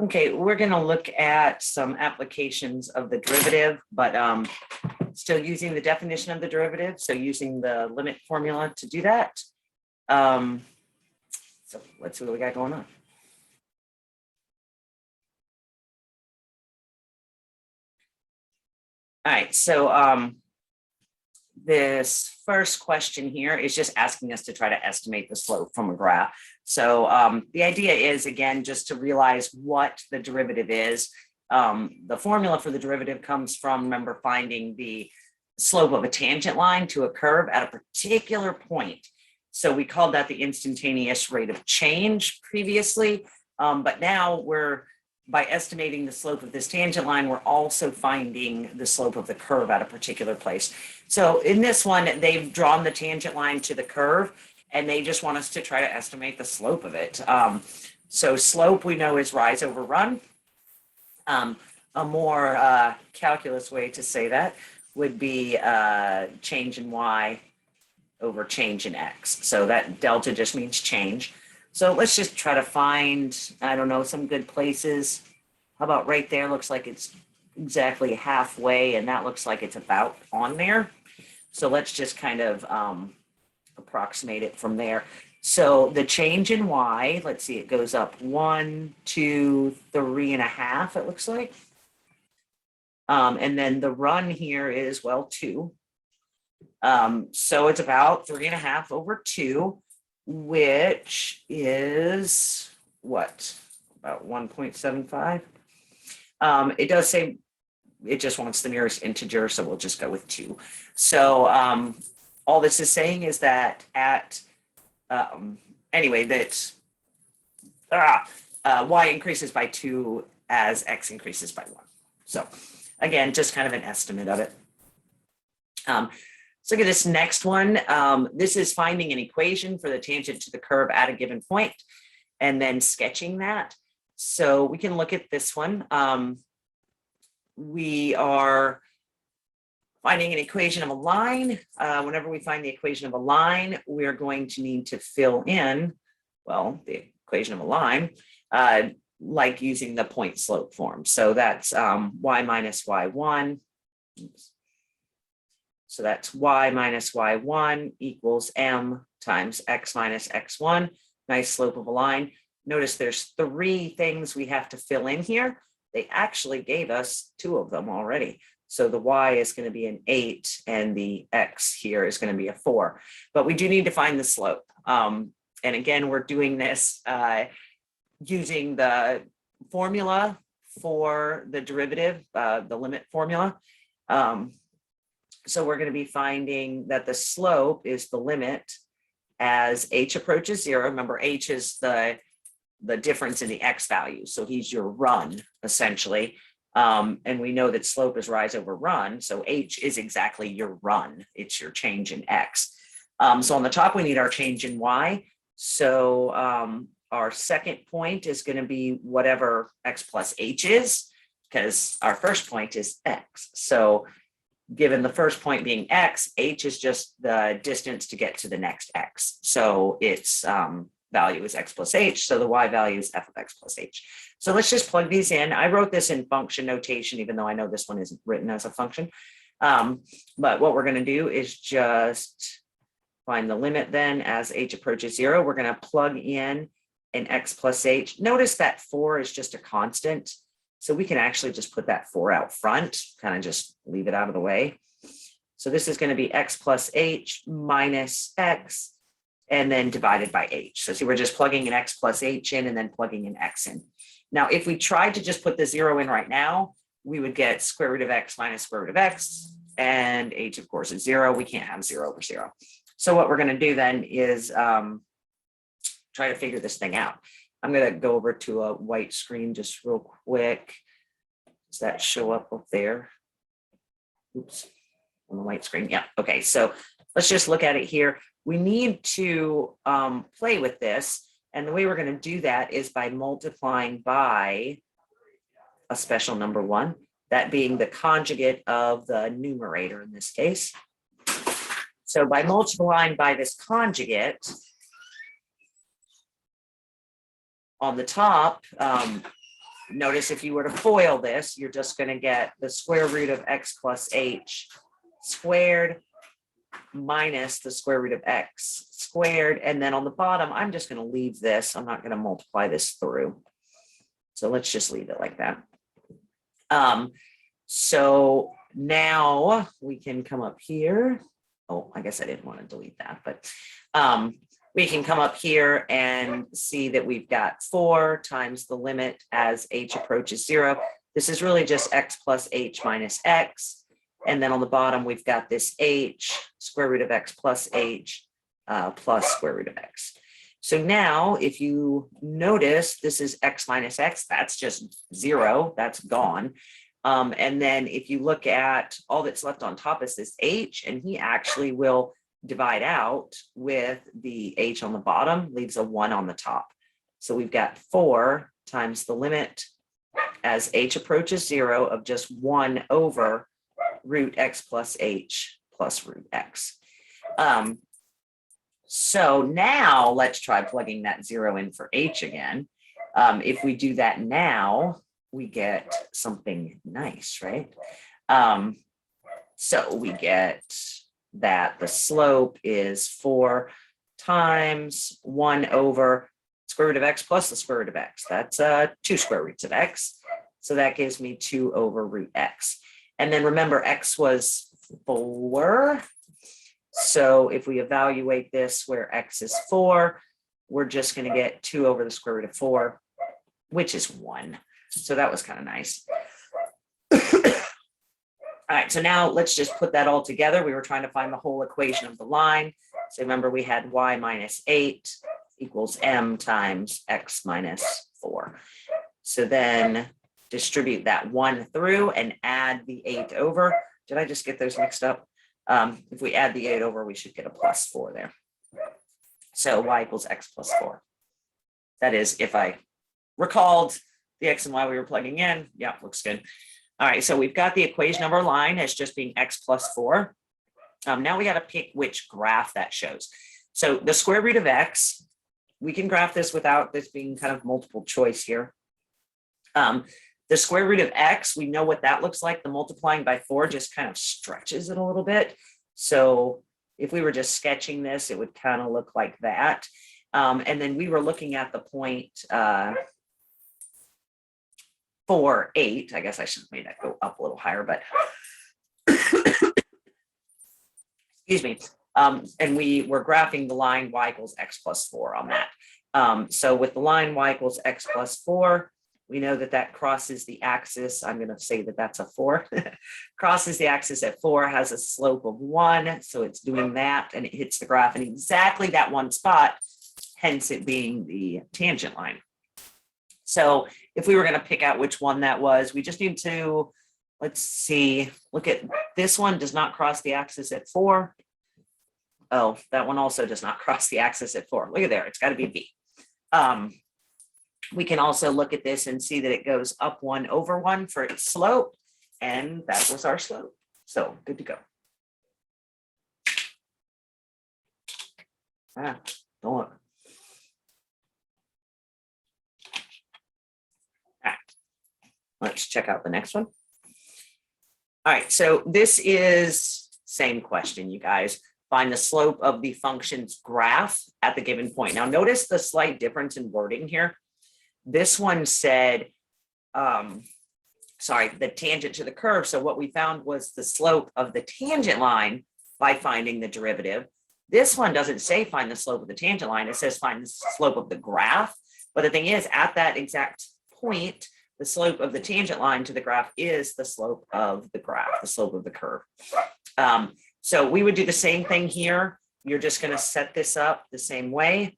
Okay, we're going to look at some applications of the derivative, but still using the definition of the derivative. So using the limit formula to do that. So let's see what we got going on. All right, so this first question here is just asking us to try to estimate the slope from a graph. So the idea is, again, just to realize what the derivative is. The formula for the derivative comes from, remember, finding the slope of a tangent line to a curve at a particular point. So we called that the instantaneous rate of change previously, but now by estimating the slope of this tangent line, we're also finding the slope of the curve at a particular place. So in this one, they've drawn the tangent line to the curve, and they just want us to try to estimate the slope of it. So slope we know is rise over run. A more calculus way to say that would be change in y over change in x. So that delta just means change. So let's just try to find, I don't know, some good places. How about right there? Looks like it's exactly halfway, and that looks like it's about on there. So let's just kind of approximate it from there. So the change in y, let's see, it goes up 1, 2, 3.5, it looks like. And then the run here is, well, 2. So it's about 3.5 over 2, which is what? About 1.75. It does say it just wants the nearest integer, so we'll just go with 2. So all this is saying is that at, anyway, that y increases by 2 as x increases by 1. So again, just kind of an estimate of it. Let's look at this next one. This is finding an equation for the tangent to the curve at a given point and then sketching that. So we can look at this one. We are finding an equation of a line. Whenever we find the equation of a line, we're going to need to fill in, well, the equation of a line, like using the point slope form. So that's y minus y1. Oops. So that's y minus y1 equals m times x minus x1. Nice slope of a line. Notice there's 3 things we have to fill in here. They actually gave us 2 of them already. So the y is going to be an 8 and the x here is going to be a 4. But we do need to find the slope. And again, we're doing this using the formula for the derivative, the limit formula. So we're going to be finding that the slope is the limit as h approaches 0. Remember, h is the difference in the x value. So he's your run, essentially. And we know that slope is rise over run. So h is exactly your run. It's your change in x. So on the top, we need our change in y. So our second point is going to be whatever x plus h is, because our first point is x. So given the first point being x, h is just the distance to get to the next x. So its value is x plus h. So the y value is f of x plus h. So let's just plug these in. I wrote this in function notation, even though I know this one isn't written as a function. But what we're going to do is just find the limit then as h approaches 0. We're going to plug in an x plus h. Notice that 4 is just a constant. So we can actually just put that 4 out front, kind of just leave it out of the way. So this is going to be x plus h minus x, and then divided by h. So see, we're just plugging an x plus h in and then plugging an x in. Now, if we tried to just put the 0 in right now, we would get square root of x minus square root of x, and h, of course, is 0. We can't have 0 over 0. So what we're going to do then is try to figure this thing out. I'm going to go over to a white screen just real quick. Does that show up there? Oops, on the white screen. Yeah. Okay. So let's just look at it here. We need to play with this. And the way we're going to do that is by multiplying by a special number 1, that being the conjugate of the numerator in this case. So by multiplying by this conjugate, on the top, notice if you were to FOIL this, you're just going to get the square root of x plus h squared minus the square root of x squared. And then on the bottom, I'm just going to leave this. I'm not going to multiply this through. So let's just leave it like that. So now we can come up here. Oh, I guess I didn't want to delete that, but we can come up here and see that we've got 4 times the limit as h approaches 0. This is really just x plus h minus x. And then on the bottom, we've got this h, square root of x plus h, plus square root of x. So now if you notice, this is x minus x, that's just 0, that's gone. And then if you look at all that's left on top is this h, and he actually will divide out with the h on the bottom, leaves a 1 on the top. So we've got 4 times the limit as h approaches 0 of just 1 over root x plus h plus root x. So now let's try plugging that 0 in for h again. If we do that now, we get something nice, right? So we get that the slope is 4 times 1 over square root of x plus the square root of x. That's 2 square roots of x. So that gives me 2 over root x. And then remember, x was 4. So if we evaluate this where x is 4, we're just going to get 2 over the square root of 4, which is 1. So that was kind of nice. All right, so now let's just put that all together. We were trying to find the whole equation of the line. So remember, we had y minus 8 equals m times x minus 4. So then distribute that 1 through and add the 8 over. Did I just get those mixed up? If we add the 8 over, we should get a plus 4 there. So y equals x plus 4. That is, if I recalled the x and y we were plugging in. Yeah, looks good. All right, so we've got the equation of our line as just being x plus 4. Now we got to pick which graph that shows. So the square root of x, we can graph this without this being kind of multiple choice here. The square root of x, we know what that looks like. The multiplying by 4 just kind of stretches it a little bit. So if we were just sketching this, it would kind of look like that. And then we were looking at the point 4, 8. I guess I should have made that go up a little higher, but excuse me. And we were graphing the line y equals x plus 4 on that. So with the line y equals x plus 4, we know that that crosses the axis. I'm going to say that that's a 4. Crosses the axis at 4, has a slope of 1. So it's doing that, and it hits the graph in exactly that one spot, hence it being the tangent line. So if we were going to pick out which one that was, we just need to, let's see, look at this one does not cross the axis at 4. Oh, that one also does not cross the axis at 4. Look at there, it's got to be B. We can also look at this and see that it goes up 1 over 1 for its slope, and that was our slope. So good to go. Don't look. All right, let's check out the next one. All right, so this is same question, you guys. Find the slope of the function's graph at the given point. Now notice the slight difference in wording here. This one said, the tangent to the curve. So what we found was the slope of the tangent line by finding the derivative. This one doesn't say find the slope of the tangent line. It says find the slope of the graph. But the thing is, at that exact point, the slope of the tangent line to the graph is the slope of the graph, the slope of the curve. So we would do the same thing here. You're just going to set this up the same way.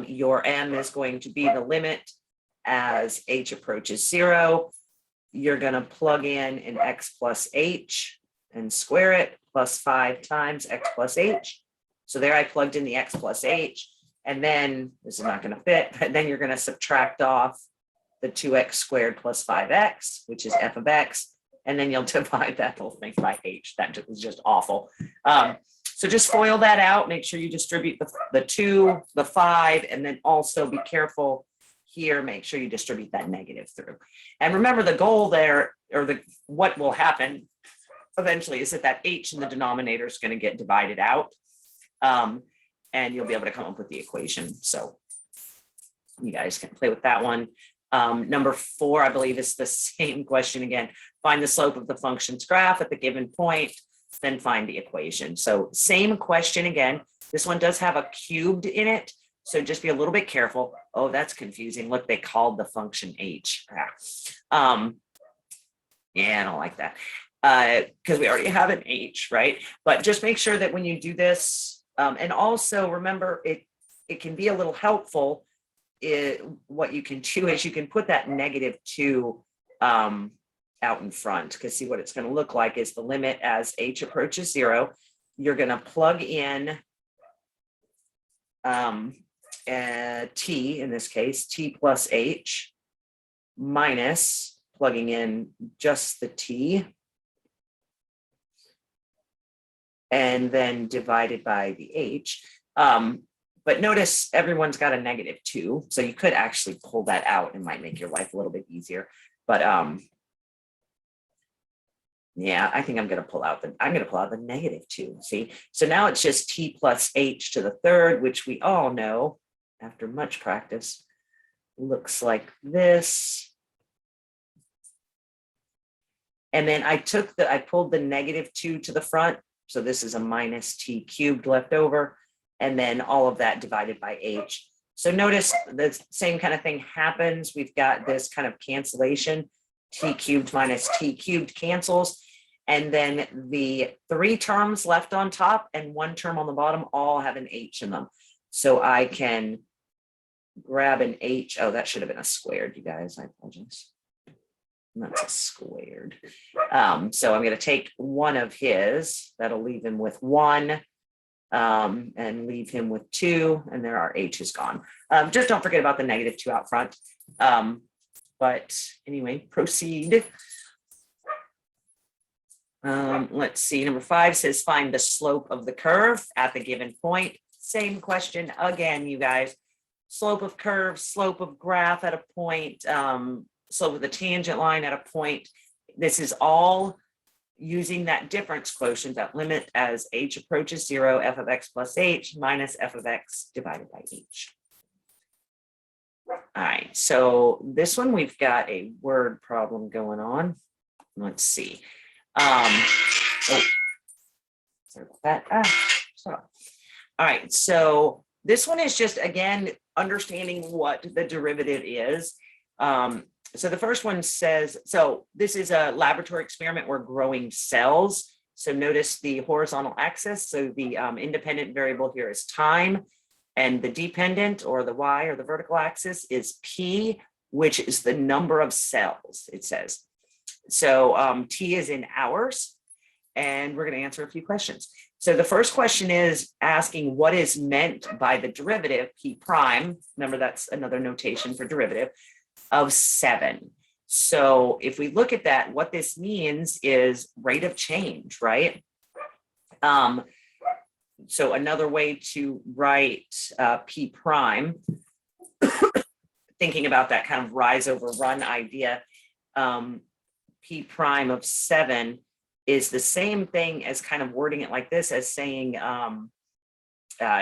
Your m is going to be the limit as h approaches 0. You're going to plug in an x plus h and square it, plus 5 times x plus h. So there I plugged in the x plus h, and then this is not going to fit, but then you're going to subtract off the 2x squared plus 5x, which is f of x, and then you'll divide that whole thing by h. That was just awful. So just FOIL that out. Make sure you distribute the 2, the 5, and then also be careful here, make sure you distribute that negative through. And remember the goal there, or what will happen eventually is that h in the denominator is going to get divided out. And you'll be able to come up with the equation. So you guys can play with that one. Number 4, I believe, is the same question again. Find the slope of the function's graph at the given point, then find the equation. So same question again. This one does have a cubed in it, so just be a little bit careful. Oh, that's confusing. Look, they called the function h. Yeah, I don't like that because we already have an h, right? But just make sure that when you do this, and also remember, it can be a little helpful. What you can do is you can put that -2 out in front, because see what it's going to look like is the limit as h approaches 0. You're going to plug in t, in this case, t plus h, minus plugging in just the t, and then divided by the h. But notice everyone's got a -2, so you could actually pull that out. It might make your life a little bit easier. But yeah, I think I'm going to pull out the -2. See, so now it's just t plus h to the 3rd, which we all know after much practice looks like this. And then I pulled the -2 to the front, so this is a minus t cubed left over. And then all of that divided by h. So notice the same kind of thing happens. We've got this kind of cancellation, t cubed minus t cubed cancels. And then the 3 terms left on top and 1 term on the bottom all have an h in them. So I can grab an h. Oh, that should have been a squared, you guys. I apologize. That's a squared. So I'm going to take one of his. That'll leave him with 1. And leave him with 2, and there our h is gone. Just don't forget about the -2 out front. But anyway, proceed. Let's see, number 5 says find the slope of the curve at the given point. Same question again, you guys. Slope of curve, slope of graph at a point, slope of the tangent line at a point. This is all using that difference quotient, that limit as h approaches 0, f of x plus h minus f of x divided by h. All right, so this one we've got a word problem going on. Let's see. Oh, sorry about that. Sorry. All right, so this one is just, again, understanding what the derivative is. So the first one says, so this is a laboratory experiment. We're growing cells. So notice the horizontal axis. So the independent variable here is time, and the dependent, or the y, or the vertical axis, is p, which is the number of cells, it says. So t is in hours, and we're going to answer a few questions. So the first question is asking what is meant by the derivative p prime. Remember, that's another notation for derivative of 7. So if we look at that, what this means is rate of change, right? So another way to write p prime, thinking about that kind of rise over run idea, p prime of 7 is the same thing as kind of wording it like this, as saying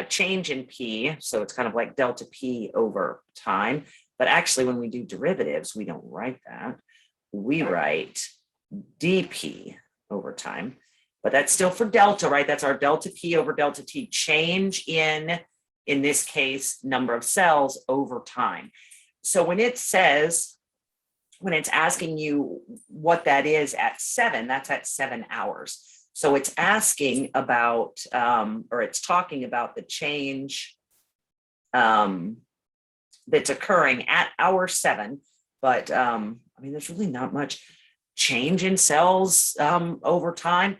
change in p. So it's kind of like delta p over time. But actually, when we do derivatives, we don't write that. We write dp over time. But that's still for delta, right? That's our delta p over delta t, change in this case, number of cells over time. So when it says, when it's asking you what that is at 7, that's at 7 hours. So it's asking about, or it's talking about the change that's occurring at hour 7. But I mean, there's really not much change in cells over time.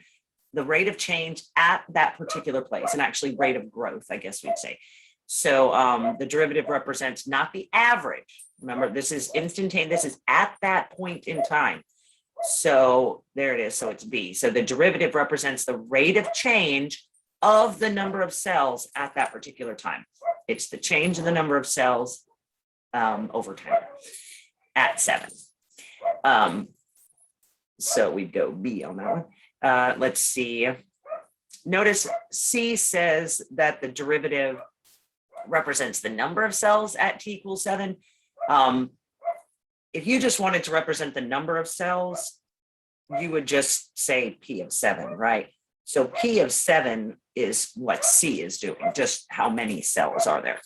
The rate of change at that particular place, and actually rate of growth, I guess we'd say. So the derivative represents not the average. Remember, this is instantaneous. This is at that point in time. So there it is. So it's B. So the derivative represents the rate of change of the number of cells at that particular time. It's the change in the number of cells over time at 7. So we'd go B on that one. Let's see. Notice C says that the derivative represents the number of cells at t equals 7. If you just wanted to represent the number of cells, you would just say P of 7, right? So P of 7 is what C is doing, just how many cells are there.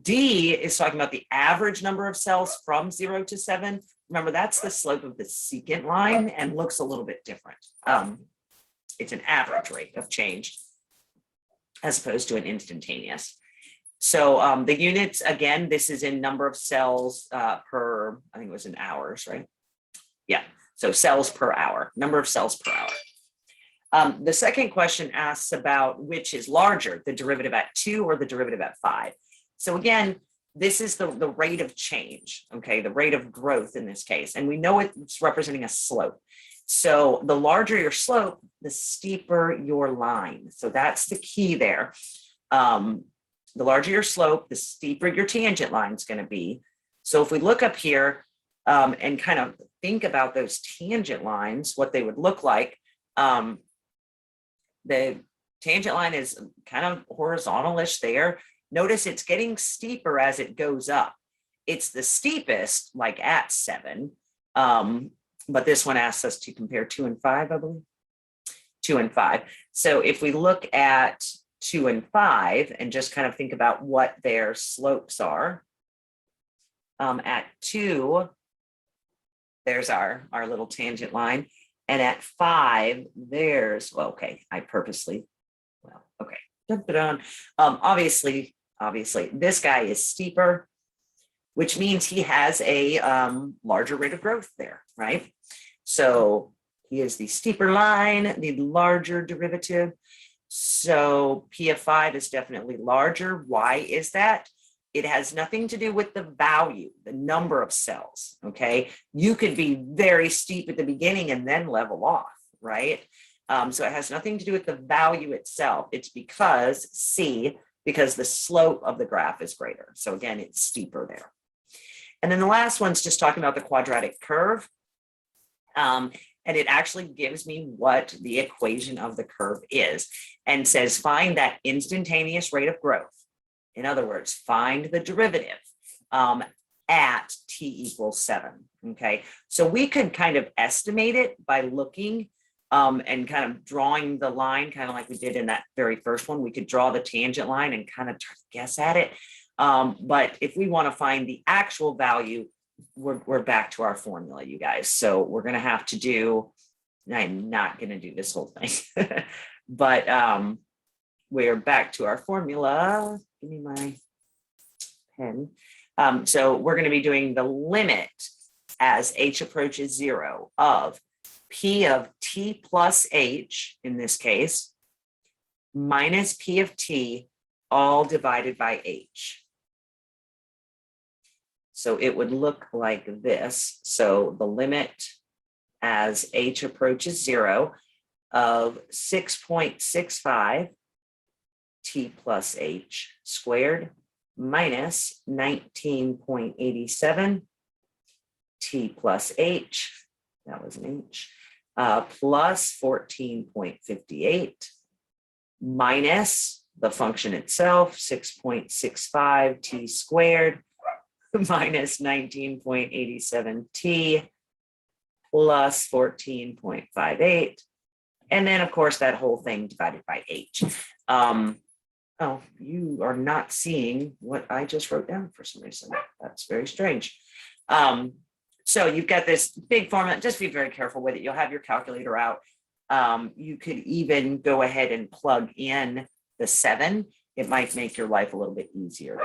D is talking about the average number of cells from 0 to 7. Remember, that's the slope of the secant line and looks a little bit different. It's an average rate of change as opposed to an instantaneous. So the units, again, this is in number of cells per, I think it was in hours, right? Yeah, so cells per hour, number of cells per hour. The second question asks about which is larger, the derivative at 2 or the derivative at 5. So again, this is the rate of change, okay, the rate of growth in this case. And we know it's representing a slope. So the larger your slope, the steeper your line. So that's the key there. The larger your slope, the steeper your tangent line is going to be. So if we look up here and kind of think about those tangent lines, what they would look like, the tangent line is kind of horizontalish there. Notice it's getting steeper as it goes up. It's the steepest, like at 7. But this one asks us to compare 2 and 5, I believe. 2 and 5. So if we look at 2 and 5 and just kind of think about what their slopes are, at 2, there's our little tangent line. And at 5, there's, well, okay, I purposely, well, okay. Obviously, this guy is steeper, which means he has a larger rate of growth there, right? So he is the steeper line, the larger derivative. So P of 5 is definitely larger. Why is that? It has nothing to do with the value, the number of cells, okay? You could be very steep at the beginning and then level off, right? So it has nothing to do with the value itself. It's because because the slope of the graph is greater. So again, it's steeper there. And then the last one's just talking about the quadratic curve. And it actually gives me what the equation of the curve is and says, find that instantaneous rate of growth. In other words, find the derivative at t equals 7, okay? So we could kind of estimate it by looking and kind of drawing the line, kind of like we did in that very first one. We could draw the tangent line and kind of try to guess at it. But if we want to find the actual value, we're back to our formula, you guys. So we're going to have to do, I'm not going to do this whole thing, but we're back to our formula. Give me my pen. So we're going to be doing the limit as h approaches 0 of P of t plus h, in this case, minus P of t, all divided by h. So it would look like this. So the limit as h approaches 0 of 6.65 t plus h squared minus 19.87 t plus h, that was an h, plus 14.58 minus the function itself, 6.65 t squared minus 19.87 t plus 14.58. And then, of course, that whole thing divided by h. Oh, you are not seeing what I just wrote down for some reason. That's very strange. So you've got this big formula. Just be very careful with it. You'll have your calculator out. You could even go ahead and plug in the 7. It might make your life a little bit easier.